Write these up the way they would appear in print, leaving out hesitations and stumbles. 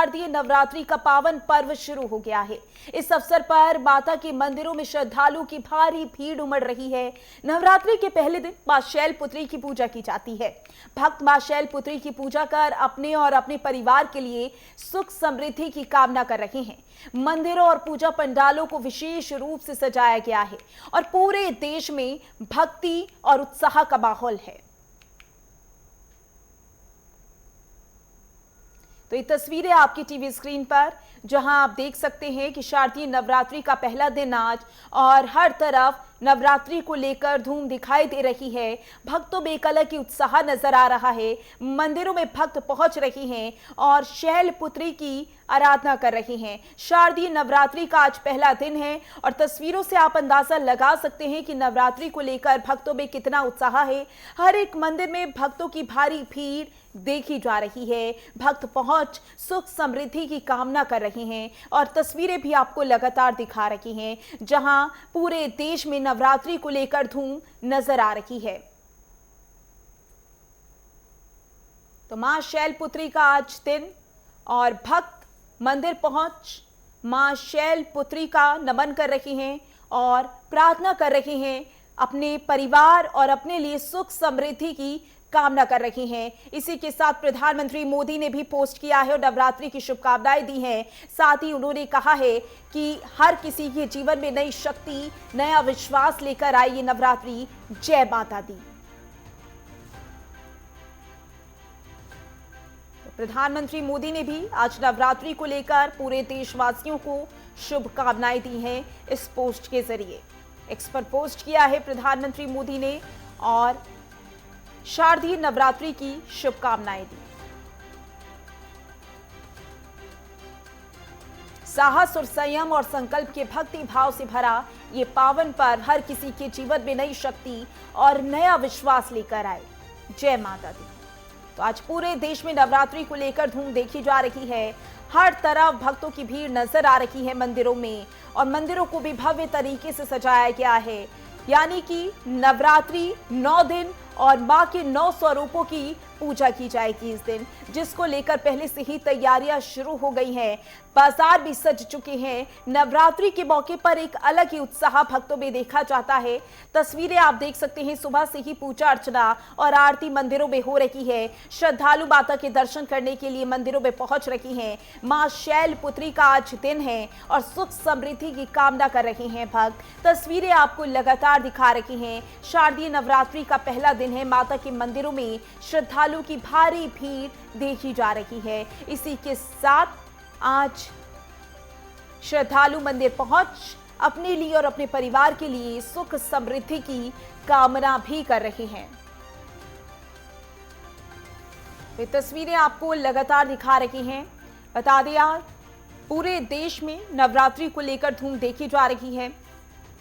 शारदीय नवरात्रि का पावन पर्व शुरू हो गया है। इस अवसर पर माता के मंदिरों में श्रद्धालुओं की भारी भीड़ उमड़ रही है। नवरात्रि के पहले दिन मां शैलपुत्री की पूजा की जाती है। भक्त मां शैलपुत्री की पूजा कर अपने और अपने परिवार के लिए सुख समृद्धि की कामना कर रहे हैं। मंदिरों और पूजा पंडालों को विशेष रूप से सजाया गया है और पूरे देश में भक्ति और उत्साह का माहौल है। तो ये तस्वीरें आपकी टीवी स्क्रीन पर, जहां आप देख सकते हैं कि शारदीय नवरात्रि का पहला दिन आज और हर तरफ नवरात्रि को लेकर धूम दिखाई दे रही है। भक्तों में एक अलग ही उत्साह नजर आ रहा है। मंदिरों में भक्त पहुंच रहे हैं और शैलपुत्री की आराधना कर रहे हैं। शारदीय नवरात्रि का आज पहला दिन है और तस्वीरों से आप अंदाजा लगा सकते हैं कि नवरात्रि को लेकर भक्तों में कितना उत्साह है। हर एक मंदिर में भक्तों की भारी भीड़ देखी जा रही है। भक्त पहुंच सुख समृद्धि की कामना कर रहे हैं और तस्वीरें भी आपको लगातार दिखा रही हैं, जहां पूरे देश में नवरात्रि को लेकर धूम नजर आ रही है। तो मां शैलपुत्री का आज दिन और भक्त मंदिर पहुंच मां शैलपुत्री का नमन कर रहे हैं और प्रार्थना कर रहे हैं, अपने परिवार और अपने लिए सुख समृद्धि की कामना कर रहे हैं। इसी के साथ प्रधानमंत्री मोदी ने भी पोस्ट किया है और नवरात्रि की शुभकामनाएं दी हैं। साथ ही उन्होंने कहा है कि हर किसी के जीवन में नई शक्ति, नया विश्वास लेकर आई ये नवरात्रि। जय माता दी। तो प्रधानमंत्री मोदी ने भी आज नवरात्रि को लेकर पूरे देशवासियों को शुभकामनाएं दी हैं इस पोस्ट के जरिए। एक्स पर पोस्ट किया है प्रधानमंत्री मोदी ने और शारदीय नवरात्रि की शुभकामनाएं दी। साहस और संयम और संकल्प के भक्ति भाव से भरा ये पावन पर्व हर किसी के जीवन में नई शक्ति और नया विश्वास लेकर आए। जय माता दी। तो आज पूरे देश में नवरात्रि को लेकर धूम देखी जा रही है। हर तरफ भक्तों की भीड़ नजर आ रही है मंदिरों में और मंदिरों को भी भव्य तरीके से सजाया गया है। यानी कि नवरात्रि 9 दिन और मां के 9 स्वरूपों की पूजा की जाएगी इस दिन, जिसको लेकर पहले से ही तैयारियां शुरू हो गई हैं। बाजार भी सज चुके हैं। नवरात्रि के मौके पर एक अलग ही उत्साह भक्तों में देखा जाता है। तस्वीरें आप देख सकते हैं, सुबह से ही पूजा अर्चना और आरती मंदिरों में हो रही है। श्रद्धालु माता के दर्शन करने के लिए मंदिरों में पहुंच रही हैं। मां शैलपुत्री का आज दिन है और सुख समृद्धि की कामना कर रहे हैं भक्त। तस्वीरें आपको लगातार दिखा रही हैं। शारदीय नवरात्रि का पहला दिन है। माता के मंदिरों में श्रद्धालुओं की भारी भीड़ देखी जा रही है। इसी के साथ आज श्रद्धालु मंदिर पहुंच अपने लिए और अपने परिवार के लिए सुख समृद्धि की कामना भी कर रहे हैं। ये तस्वीरें आपको लगातार दिखा रही हैं। बता दें यार, पूरे देश में नवरात्रि को लेकर धूम देखी जा रही है।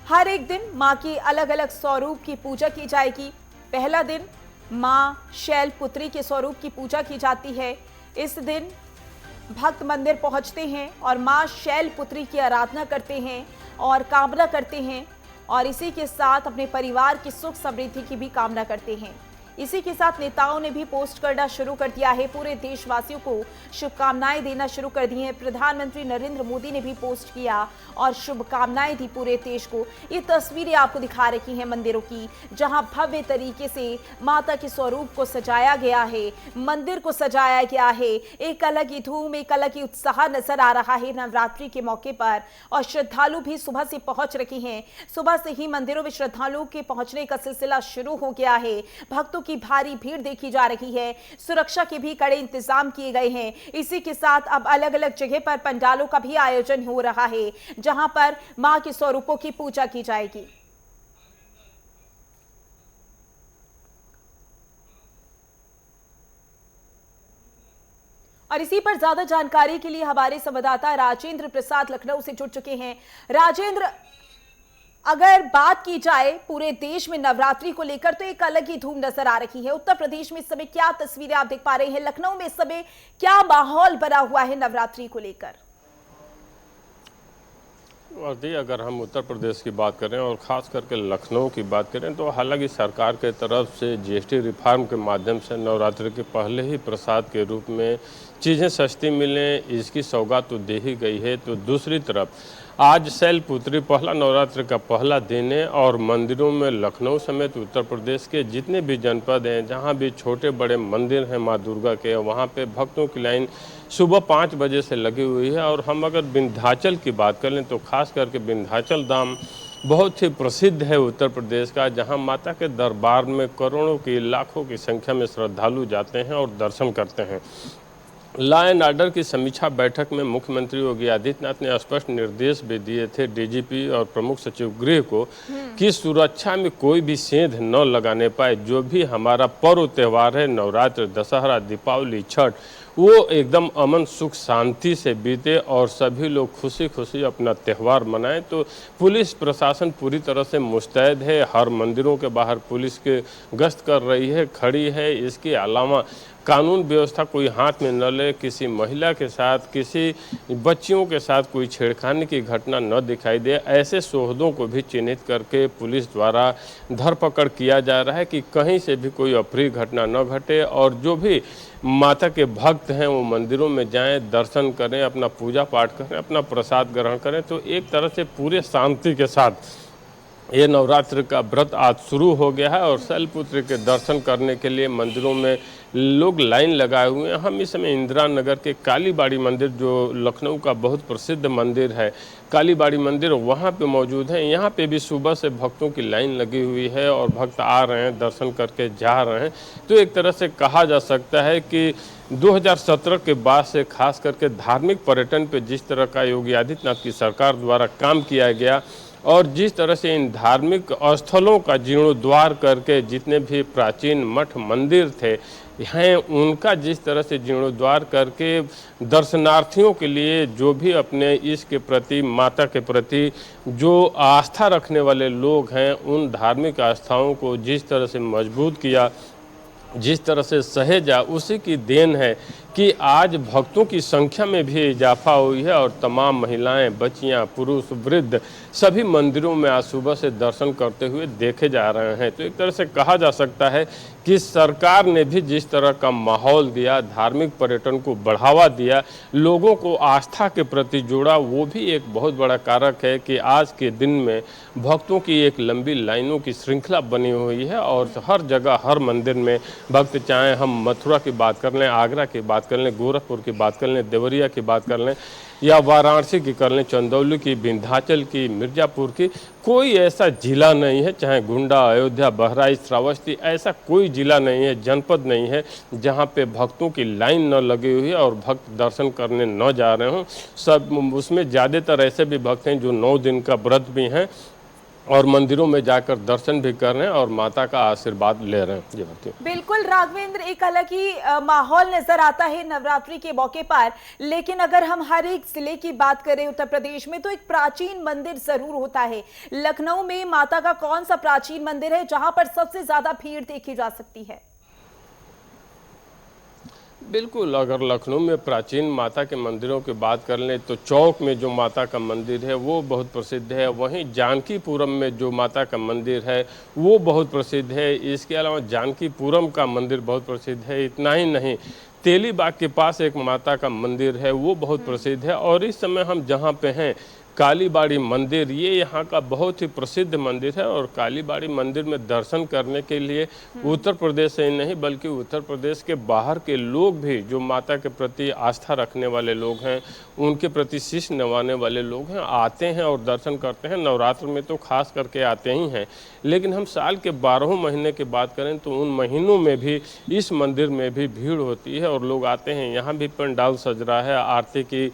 हर एक दिन मां के अलग अलग स्वरूप की पूजा की जाएगी। पहला दिन मां शैलपुत्री के स्वरूप की पूजा की जाती है। इस दिन भक्त मंदिर पहुंचते हैं और मां शैलपुत्री की आराधना करते हैं और कामना करते हैं और इसी के साथ अपने परिवार की सुख समृद्धि की भी कामना करते हैं। इसी के साथ नेताओं ने भी पोस्ट करना शुरू कर दिया है। पूरे देशवासियों को शुभकामनाएं देना शुरू कर दी हैं। प्रधानमंत्री नरेंद्र मोदी ने भी पोस्ट किया और शुभकामनाएं दी पूरे देश को। ये तस्वीरें आपको दिखा रही हैं मंदिरों की, जहां भव्य तरीके से माता के स्वरूप को सजाया गया है, मंदिर को सजाया गया है। एक अलग ही धूम, एक अलग ही उत्साह नजर आ रहा है नवरात्रि के मौके पर और श्रद्धालु भी सुबह से पहुंच रहे हैं। सुबह से ही मंदिरों में श्रद्धालुओं के पहुंचने का सिलसिला शुरू हो गया है। भक्तों की भारी भीड़ देखी जा रही है। सुरक्षा के भी कड़े इंतजाम किए गए हैं। इसी के साथ अब अलग अलग जगह पर पंडालों का भी आयोजन हो रहा है, जहां पर मां के स्वरूपों की पूजा की जाएगी। और इसी पर ज्यादा जानकारी के लिए हमारे संवाददाता राजेंद्र प्रसाद लखनऊ से जुड़ चुके हैं। राजेंद्र, अगर बात की जाए पूरे देश में नवरात्रि को लेकर तो एक अलग ही धूम नजर आ रही है। उत्तर प्रदेश में इस समय क्या तस्वीरें आप देख पा रहे हैं? लखनऊ में इस समय क्या माहौल बना हुआ है नवरात्रि को लेकर? वर्दी, अगर हम उत्तर प्रदेश की बात करें और ख़ास करके लखनऊ की बात करें तो हालांकि सरकार के तरफ से जीएसटी रिफॉर्म के माध्यम से नवरात्रि के पहले ही प्रसाद के रूप में चीज़ें सस्ती मिलें, इसकी सौगात तो दे ही गई है। तो दूसरी तरफ आज शैलपुत्री पहला नवरात्र का पहला दिन है और मंदिरों में लखनऊ समेत उत्तर प्रदेश के जितने भी जनपद हैं, जहां भी छोटे बड़े मंदिर हैं माँ दुर्गा के, वहां पे भक्तों की लाइन सुबह 5 बजे से लगी हुई है। और हम अगर विंध्याचल की बात कर लें तो खास करके विंध्याचल धाम बहुत ही प्रसिद्ध है उत्तर प्रदेश का, जहां माता के दरबार में करोड़ों की लाखों की संख्या में श्रद्धालु जाते हैं और दर्शन करते हैं। लॉ एंड ऑर्डर की समीक्षा बैठक में मुख्यमंत्री योगी आदित्यनाथ ने स्पष्ट निर्देश भी दिए थे डीजीपी और प्रमुख सचिव गृह को कि सुरक्षा में कोई भी सेंध न लगाने पाए। जो भी हमारा पर्व त्यौहार है, नवरात्र, दशहरा, दीपावली, छठ, वो एकदम अमन सुख शांति से बीते और सभी लोग खुशी खुशी अपना त्यौहार मनाएं। तो पुलिस प्रशासन पूरी तरह से मुस्तैद है, हर मंदिरों के बाहर पुलिस के गश्त कर रही है, खड़ी है। इसके अलावा कानून व्यवस्था कोई हाथ में न ले, किसी महिला के साथ, किसी बच्चियों के साथ कोई छेड़खानी की घटना न दिखाई दे, ऐसे शोहदों को भी चिन्हित करके पुलिस द्वारा धरपकड़ किया जा रहा है कि कहीं से भी कोई अप्रिय घटना न घटे। और जो भी माता के भक्त हैं वो मंदिरों में जाएं, दर्शन करें, अपना पूजा पाठ करें, अपना प्रसाद ग्रहण करें। तो एक तरह से पूरे शांति के साथ ये नवरात्र का व्रत आज शुरू हो गया है और शैलपुत्री के दर्शन करने के लिए मंदिरों में लोग लाइन लगाए हुए हैं। हम इस समय इंदिरा नगर के कालीबाड़ी मंदिर, जो लखनऊ का बहुत प्रसिद्ध मंदिर है, कालीबाड़ी मंदिर, वहाँ पे मौजूद हैं। यहाँ पे भी सुबह से भक्तों की लाइन लगी हुई है और भक्त आ रहे हैं, दर्शन करके जा रहे हैं। तो एक तरह से कहा जा सकता है कि 2017 के बाद से खास करके धार्मिक पर्यटन पे जिस तरह का योगी आदित्यनाथ की सरकार द्वारा काम किया गया और जिस तरह से इन धार्मिक स्थलों का जीर्णोद्धार करके जितने भी प्राचीन मठ मंदिर थे हैं, उनका जिस तरह से जीर्णोद्धार करके दर्शनार्थियों के लिए जो भी अपने इसके प्रति, माता के प्रति जो आस्था रखने वाले लोग हैं, उन धार्मिक आस्थाओं को जिस तरह से मजबूत किया, जिस तरह से सहेजा, उसी की देन है कि आज भक्तों की संख्या में भी इजाफा हुई है और तमाम महिलाएं, बच्चियां, पुरुष, वृद्ध सभी मंदिरों में आज सुबह से दर्शन करते हुए देखे जा रहे हैं। तो एक तरह से कहा जा सकता है कि सरकार ने भी जिस तरह का माहौल दिया, धार्मिक पर्यटन को बढ़ावा दिया, लोगों को आस्था के प्रति जोड़ा, वो भी एक बहुत बड़ा कारक है कि आज के दिन में भक्तों की एक लंबी लाइनों की श्रृंखला बनी हुई है और हर जगह, हर मंदिर में भक्त, चाहे हम मथुरा की बात कर लें, आगरा की बात कर लें, गोरखपुर की बात कर लें, देवरिया की बात कर लें या वाराणसी की कर लें, चंदौली की, विंध्याचल की, मिर्ज़ापुर की, कोई ऐसा जिला नहीं है, चाहे गोंडा, अयोध्या, बहराइच, श्रावस्ती, ऐसा कोई जिला नहीं है, जनपद नहीं है जहां पे भक्तों की लाइन न लगी हुई है और भक्त दर्शन करने न जा रहे हों। सब उसमें ज़्यादातर ऐसे भी भक्त हैं जो 9 दिन का व्रत भी हैं और मंदिरों में जाकर दर्शन भी कर रहे हैं और माता का आशीर्वाद ले रहे हैं। जी बताइए। बिल्कुल राघवेंद्र, एक अलग ही माहौल नजर आता है नवरात्रि के मौके पर, लेकिन अगर हम हर एक जिले की बात करें उत्तर प्रदेश में तो एक प्राचीन मंदिर जरूर होता है। लखनऊ में माता का कौन सा प्राचीन मंदिर है जहां पर सबसे ज्यादा भीड़ देखी जा सकती है? बिल्कुल, अगर लखनऊ में प्राचीन माता के मंदिरों की बात कर लें तो चौक में जो माता का मंदिर है वो बहुत प्रसिद्ध है। वहीं जानकीपुरम में जो माता का मंदिर है वो बहुत प्रसिद्ध है। इसके अलावा जानकीपुरम का मंदिर बहुत प्रसिद्ध है। इतना ही नहीं, तेलीबाग के पास एक माता का मंदिर है, वो बहुत प्रसिद्ध है। और इस समय हम जहाँ पे हैं, कालीबाड़ी मंदिर, ये यहाँ का बहुत ही प्रसिद्ध मंदिर है और कालीबाड़ी मंदिर में दर्शन करने के लिए उत्तर प्रदेश से ही नहीं बल्कि उत्तर प्रदेश के बाहर के लोग भी, जो माता के प्रति आस्था रखने वाले लोग हैं, उनके प्रति शीश नवाने वाले लोग हैं, आते हैं और दर्शन करते हैं। नवरात्र में तो खास करके आते ही हैं, लेकिन हम साल के 12 महीने की बात करें तो उन महीनों में भी इस मंदिर में भी भीड़ होती है और लोग आते हैं। यहाँ भी पंडाल सज रहा है, आरती की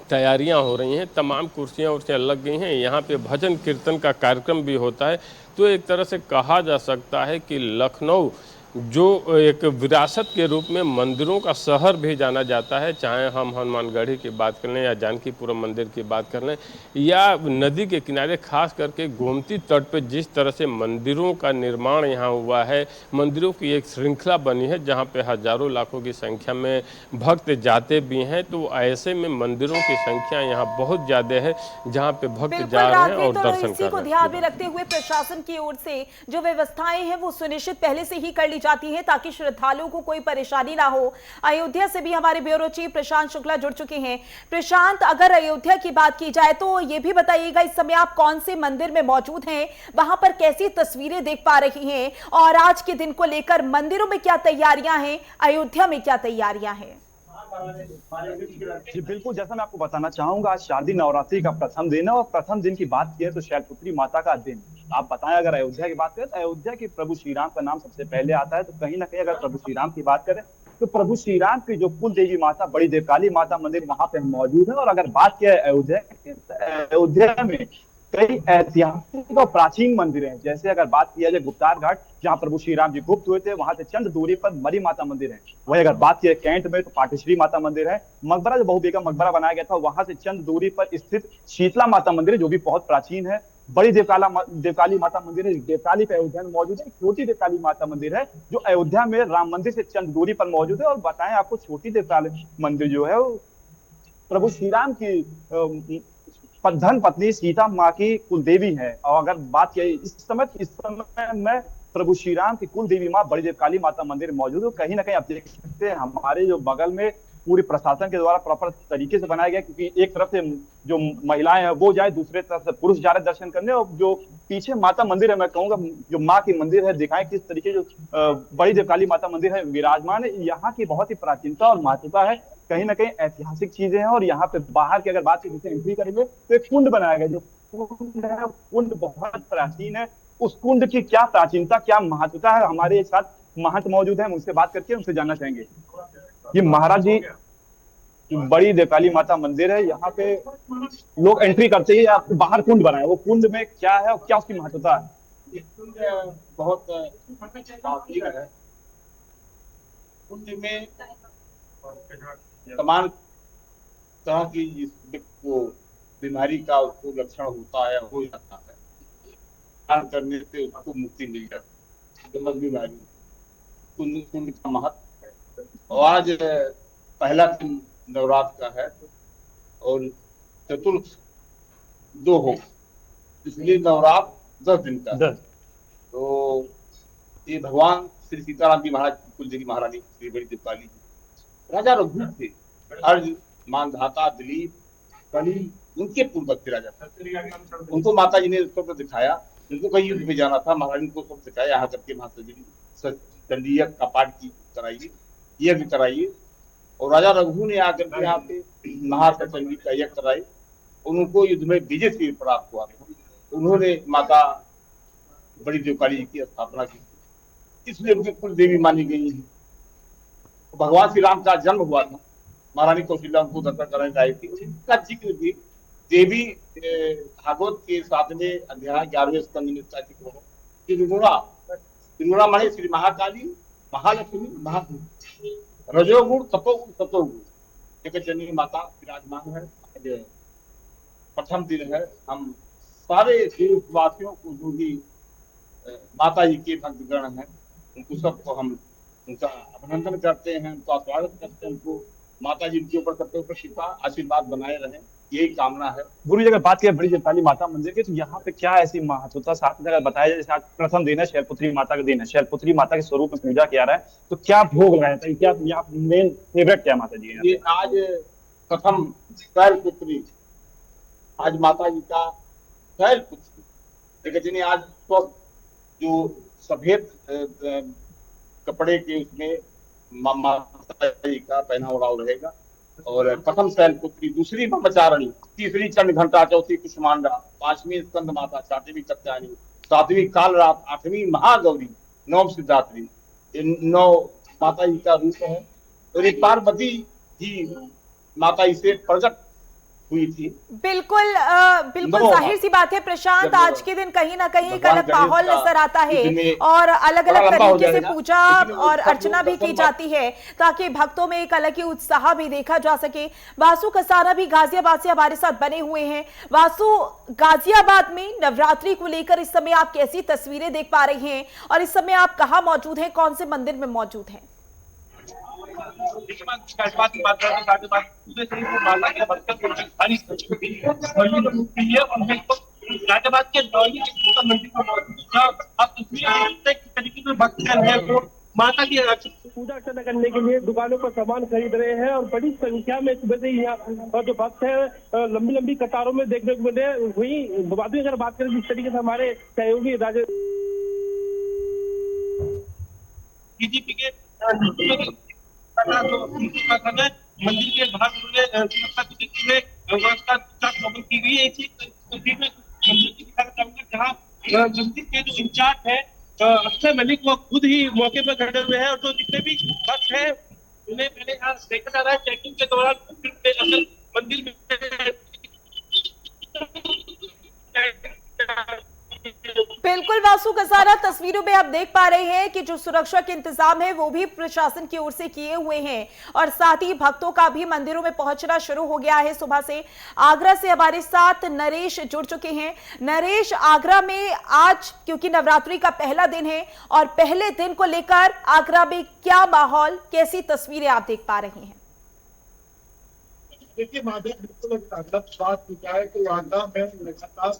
तैयारियां हो रही हैं, तमाम कुर्सियां उर्सियां लग गई हैं। यहाँ पे भजन कीर्तन का कार्यक्रम भी होता है। तो एक तरह से कहा जा सकता है कि लखनऊ जो एक विरासत के रूप में मंदिरों का शहर भी जाना जाता है, चाहे हम हनुमानगढ़ी की बात कर लें या जानकीपुरम मंदिर की बात कर लें या नदी के किनारे खास करके गोमती तट पर जिस तरह से मंदिरों का निर्माण यहाँ हुआ है, मंदिरों की एक श्रृंखला बनी है जहाँ पे हजारों लाखों की संख्या में भक्त जाते भी हैं। तो ऐसे में मंदिरों की संख्या यहाँ बहुत ज़्यादा है जहाँ पे भक्त जा रहे हैं और दर्शन कर रहे हैं। ध्यान में रखते हुए प्रशासन की ओर से जो व्यवस्थाएं हैं वो सुनिश्चित पहले से ही कर ली जाती हैं ताकि श्रद्धालुओं को कोई परेशानी ना हो। अयोध्या से भी हमारे ब्यूरो चीफ प्रशांत शुक्ला जुड़ चुके हैं। प्रशांत, अगर अयोध्या की बात की जाए तो ये भी बताइएगा इस समय आप कौन से मंदिर में मौजूद हैं, वहां पर कैसी तस्वीरें देख पा रही हैं और आज के दिन को लेकर मंदिरों में क्या तैयारियां हैं, अयोध्या में क्या तैयारियां हैं? जी बिल्कुल, जैसा मैं आपको बताना चाहूंगा, आज शारदीय नवरात्रि का प्रथम दिन है और प्रथम दिन की बात की है तो शैलपुत्री माता का दिन। आप बताएं, अगर अयोध्या की बात करें तो अयोध्या के प्रभु श्री राम का नाम सबसे पहले आता है। तो कहीं ना कहीं अगर प्रभु श्री राम की बात करें तो प्रभु श्री राम की जो कुल देवी माता बड़ी देवकाली माता मंदिर वहां पे मौजूद है। और अगर बात की अयोध्या की, अयोध्या में कई ऐतिहासिक और प्राचीन मंदिर हैं। जैसे अगर बात किया जाए गुप्तार घाट, जहाँ प्रभु श्री राम जी गुप्त हुए थे, वहां से चंद दूरी पर मरी माता मंदिर है। वही अगर बात की कैंट में तो पाटेश्वरी माता मंदिर है। मकबरा जो बहुबेगम मकबरा बनाया गया था, वहां से चंद दूरी पर स्थित शीतला माता मंदिर है, जो भी बहुत प्राचीन है। बड़ी देवकाली माता मंदिर है, देवकाली पे अयोध्या में मौजूद है। छोटी देवकाली माता मंदिर है जो अयोध्या में राम मंदिर से चंद दूरी पर मौजूद है। और बताएं आपको, छोटी देवकाली मंदिर जो है वो प्रभु श्री राम की धन पत्नी सीता माँ की कुल देवी है। और अगर बात की इस समय में प्रभु श्री राम की कुल देवी माँ बड़ी देवकाली माता मंदिर मौजूद है। कहीं ना कहीं आप देख सकते हैं हमारे जो बगल में पूरे प्रशासन के द्वारा प्रॉपर तरीके से बनाया गया, क्योंकि एक तरफ से जो महिलाएं हैं वो जाए, दूसरे तरफ से पुरुष जा रहे दर्शन करने। और जो पीछे माता मंदिर है, मैं कहूंगा जो माँ की मंदिर है, दिखाएं किस तरीके जो बड़ी देवकाली माता मंदिर है विराजमान है। यहाँ की बहुत ही प्राचीनता और महत्वता है, कहीं ना कहीं ऐतिहासिक चीजें हैं। और यहाँ पे बाहर की अगर बात की, जैसे एंट्री करेंगे तो एक कुंड बनाया गया, जो कुंड है कुंड बहुत प्राचीन है। उस कुंड की क्या प्राचीनता, क्या महत्वता है, हमारे साथ महंत मौजूद है, हम उनसे बात करके उनसे जानना चाहेंगे। ये महाराज जी, बड़ी देवकाली माता मंदिर है, यहाँ पे लोग एंट्री करते ही आपको बाहर कुंड बनाया, वो कुंड में क्या है और क्या उसकी महत्वता है? ये कुंड बहुत प्राचीन है। कुंड में तमाम तरह की वो बीमारी का उसको लक्षण होता है, हो जाता है, स्नान करने से उसको मुक्ति मिल जाती है बीमारी। कुंड का महत्व। और आज पहला दिन नवरात्र का है और चतुर्थ 2 हो, इसलिए नवरात्र 10 दिन का। तो ये भगवान श्री सीताराम जी महाराज कुलदेवी महारानी श्री बड़ी देवकाली राजा रघु थे। अर्ज, मानधाता, दिलीप, कली उनके पूर्वज थे राजा। उनको माता जी ने स्वप्न दिखाया, उनको कहीं युद्ध में जाना था, महारानी को स्वप्न दिखाया, यहाँ करके माता जी ने चंडी यज्ञ का पाठ की कराइए, यज्ञ कराइए। और राजा रघु ने आकर के यहाँ पे महार चंडी का यज्ञ कराई। उनको युद्ध में विजय से प्राप्त हुआ। उन्होंने माता बड़ी देवकाली जी की स्थापना की, इसलिए उनकी कुल देवी मानी गई है। भगवान श्री राम का जन्म हुआ था, महारानी कौशल्या उनको दर्शन कराने आई थी। उसका जिक्र भी देवी भागवत के 7वें अध्याय 11वें स्कंद में जिक्र है। त्रिगुणा माने श्री महाकाली, महालक्ष्मी, महाभूमि, रजोगुण, तपोगुण, सतोगुण जगतजननी माता विराजमान है। प्रथम दिन है, हम सारे देशवासियों को जो भी माता जी के भक्तगण हैं उनको सबको हम उनका अभिनंदन करते हैं, उनका स्वागत करते हैं। उनको माता जी उनके ऊपर सबके ऊपर कृपा आशीर्वाद बनाए रहें, यही कामना है। गुरु जी, अगर बात करें बड़ी देवकाली माता मंदिर की, तो यहाँ पे क्या ऐसी महत्वता साथ में अगर बताया जाए? जैसे आज प्रथम दिन है, शैलपुत्री माता का दिन है, शैलपुत्री माता के स्वरूप में पूजा किया रहा है, तो क्या भोग रहता है, क्या यहाँ मेन फेवरेट क्या माता जी है? ये आज प्रथम शैलपुत्री, आज माता जी का शैलपुत्री जगतजननी आज जो सफेद कपड़े के उसमें माता जी का पहना ओढ़ाव रहेगा। और प्रथम शैलपुत्री, दूसरी ब्रह्मचारिणी, तीसरी चंड घंटा, चौथी कुष्मांडा, 5वीं स्कंद माता, 7वीं कत्यायनी, 7वीं कालरात, 8वीं महागौरी, 9वीं सिद्धात्री। 9 माता जी का रूप है। और एक पार्वती जी माता जी से प्रकट हुई थी। बिल्कुल बिल्कुल जाहिर सी बात है प्रशांत, आज के दिन कहीं ना कहीं एक अलग माहौल नजर आता है और अलग अलग तरीके से पूजा और अर्चना भी की जाती है ताकि भक्तों में एक अलग ही उत्साह भी देखा जा सके। वासु कसाना भी गाजियाबाद से हमारे साथ बने हुए हैं। वासु, गाजियाबाद में नवरात्रि को लेकर इस समय आप कैसी तस्वीरें देख पा रहे हैं और इस समय आप कहाँ मौजूद हैं, कौन से मंदिर में मौजूद हैं? गाजियाबाद के मंदिर पर मौजूद है। आप तस्वीरें देखते हैं किस तरीके से भक्तजन है वो माता की पूजा अर्चना करने के लिए दुकानों पर सामान खरीद रहे हैं और बड़ी संख्या में सुबह से यहाँ जो भक्त है लंबी लंबी कतारों में देखने को मिले। वहीं बाद में अगर बात करें जिस तरीके से हमारे सहयोगी डीजीपी के मंदिर के बाहर सुरक्षा की गई है। इसी तस्वीर में मंदिर की दिखाना चाहूंगा जहाँ मंदिर के जो इंचार्ज है अक्षय मलिक वो खुद ही मौके पर खड़े हुए हैं और जो जितने भी भक्त हैं उन्हें पहले यहाँ देखा जा रहा है चेकिंग के दौरान अंदर मंदिर में बिल्कुल वासु कसारा, तस्वीरों में आप देख पा रहे हैं कि जो सुरक्षा के इंतजाम है वो भी प्रशासन की ओर से किए हुए हैं और साथ ही भक्तों का भी मंदिरों में पहुंचना शुरू हो गया है सुबह से। आगरा से हमारे साथ नरेश जुड़ चुके हैं। नरेश, आगरा में आज क्योंकि नवरात्रि का पहला दिन है और पहले दिन को लेकर आगरा में क्या माहौल, कैसी तस्वीरें आप देख पा रहे हैं? देखिए माधव, बिल्कुल बात की जाए तो आगरा में लगातार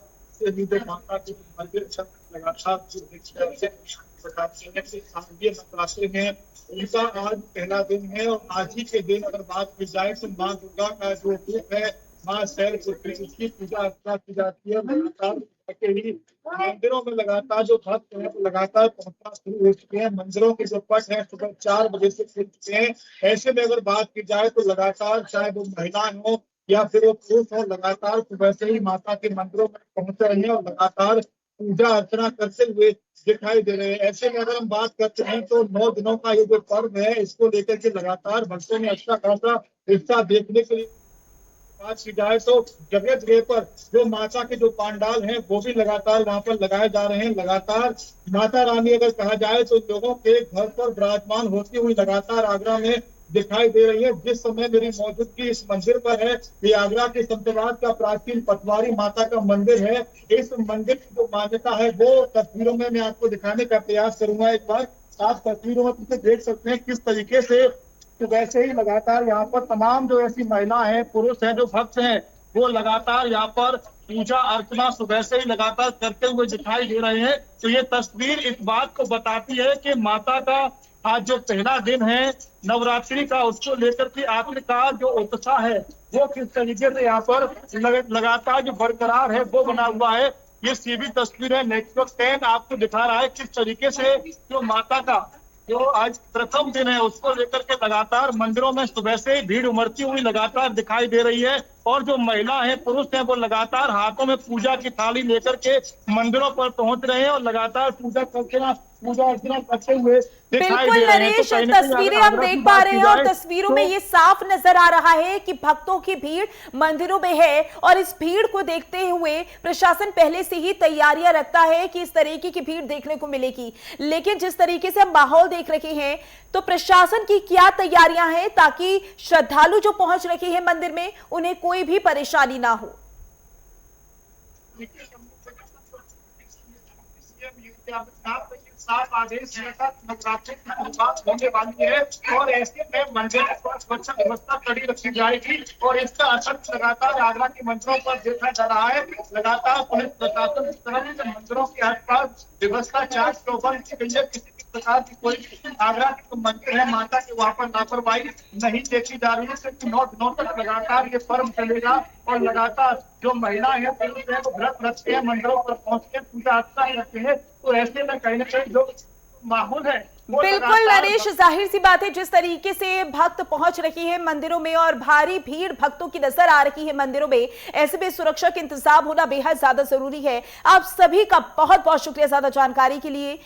माता के मंदिर लगातार नवरात्रि में उनका आज पहला दिन है और आज ही के दिन अगर बात की जाए तो माँ दुर्गा का जो रूप है माँ शैलपुत्री, उसकी पूजा अर्चना की जाती है। लगातार ही मंदिरों में लगातार जो भक्त हैं लगातार पहुंचना शुरू हो चुके हैं। मंदिरों के जो पट है सुबह 4 बजे से खुल चुके हैं। ऐसे में अगर बात की जाए तो लगातार चाहे वो महिलाएं हो या फिर वो पुरुष हो, लगातार सुबह से ही माता के मंदिरों में पहुंच रहे हैं और लगातार पूजा अर्चना करते हुए दिखाई दे रहे हैं। ऐसे में अगर हम बात करते हैं तो 9 दिनों का ये जो पर्व है इसको लेकर के लगातार भक्तों ने अच्छा खासा हिस्सा देखने के लिए बात की जाए तो जगह जगह पर जो माता के जो पंडाल हैं वो भी लगातार वहां पर लगाए जा रहे हैं। लगातार माता रानी अगर कहा जाए तो लोगों के घर पर विराजमान होती हुई लगातार आगरा में दिखाई दे रही है। जिस समय मेरी मौजूदगी इस मंदिर पर है, ये आगरा के संतवाद का प्राचीन पटवारी माता का मंदिर है। इस मंदिर की जो मान्यता है वो तस्वीरों में मैं आपको दिखाने का प्रयास करूंगा। एक बार आप तस्वीरों में पीछे देख सकते हैं किस तरीके से तो वैसे ही लगातार यहाँ पर तमाम जो ऐसी महिला हैं, पुरुष हैं, जो भक्त हैं वो लगातार यहाँ पर पूजा अर्चना सुबह से ही लगातार करते हुए दिखाई दे रहे हैं। तो ये तस्वीर इस बात को बताती है कि माता का आज जो पहला दिन है नवरात्रि का, उसको लेकर के आखिरकार जो उत्साह है वो किस तरीके से यहाँ पर लगातार जो बरकरार है वो बना हुआ है। ये सीधी तस्वीर है, नेटवर्क 10 आपको दिखा रहा है किस तरीके से जो माता का जो आज प्रथम दिन है उसको लेकर के लगातार मंदिरों में सुबह से भीड़ उमड़ती हुई लगातार दिखाई दे रही है और जो महिला है, पुरुष हैं, वो लगातार हाथों में पूजा की थाली लेकर के मंदिरों पर पहुंच रहे हैं और लगातार पूजा अर्चना करते हुए दिखाई बिल्कुल दे रहे हैं। नरेश, तस्वीरें हम देख पा रहे हैं और तस्वीरों में ये साफ नजर आ रहा है कि भक्तों की भीड़ मंदिरों में है और इस भीड़ को देखते हुए प्रशासन पहले से ही तैयारियां रखता है कि इस तरीके की भीड़ देखने को मिलेगी। लेकिन जिस तरीके से हम माहौल देख रहे हैं तो प्रशासन की क्या तैयारियां हैं ताकि श्रद्धालु जो पहुंच रहे हैं मंदिर में उन्हें कोई भी परेशानी ना हो? साफ आदेश नवरात्रि की शुरुआत होने वाली है और ऐसे में मंदिर पर सुरक्षा व्यवस्था कड़ी रखी जाएगी और इसका असर लगातार आगरा के मंदिरों पर देखा जा रहा है। लगातार पुलिस प्रशासन की तरफ से मंदिरों के आसपास व्यवस्था चार्ज चौबन की गई है। किसी भी प्रकार की कोई आगरा के जो मंदिर है माता के वहां पर लापरवाही नहीं देखी जा रही है। सिर्फ 9 दिनों तक लगातार ये पर्व चलेगा और लगातार जो महिलाएं हैं पुरुष हैं वो व्रत रखते हैं, मंदिरों पर पहुंच के पूजा अर्चना करते हैं। तो ऐसे में कहीं ना कहीं जो माहौल है बिल्कुल नरेश, जाहिर सी बात है जिस तरीके से भक्त पहुंच रही है मंदिरों में और भारी भीड़ भक्तों की नजर आ रही है मंदिरों में, ऐसे में सुरक्षा के इंतजाम होना बेहद ज्यादा जरूरी है। आप सभी का बहुत बहुत शुक्रिया ज्यादा जानकारी के लिए।